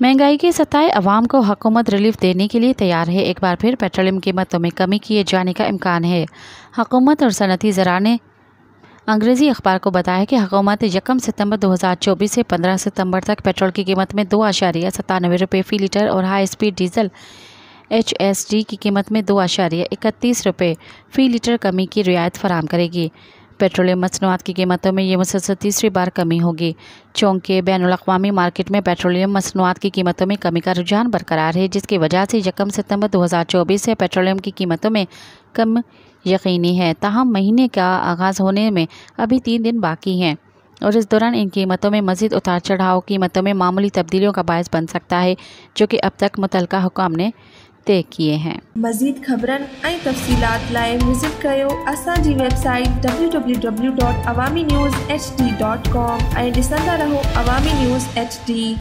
महंगाई के सताए अवाम को हुकूमत रिलीफ देने के लिए तैयार है। एक बार फिर पेट्रोलियम कीमतों में कमी किए जाने का इम्कान है। हुकूमत और सनती ज़रा ने अंग्रेज़ी अखबार को बताया कि हुकूमत 1 सितंबर 2024 से 15 सितंबर तक पेट्रोल की कीमत में 2.97 रुपये फ़ी लीटर और हाई स्पीड डीजल HSD की कीमत में 2.31 रुपये फ़ी लीटर कमी की रियायत फराहम करेगी। पेट्रोलियम मसनूआत की कीमतों में ये मुसलसल तीसरी बार कमी होगी। चूँकि बैनुल-अक़वामी मार्केट में पेट्रोलियम मसनूआत की कीमतों में कमी का रुझान बरकरार है, जिसकी वजह से 1 सितंबर 2024 से पेट्रोलियम की कीमतों में कम यकीनी है। ताहम महीने का आगाज़ होने में अभी 3 दिन बाकी हैं और इस दौरान इन कीमतों में मज़ीद उतार चढ़ाव कीमतों में मामूली तब्दीलियों का बायस बन सकता है, जो कि अब तक मुतल्लिका हुकाम ने तय किए हैं। मज़ीद ख़बरन ऐं तफ़सीलात लाइ विज़िट कयो असांजी वेबसाइट www.awamiNewsHD.com ऐं ॾिसंदा रहो अवामी न्यूज़ HD।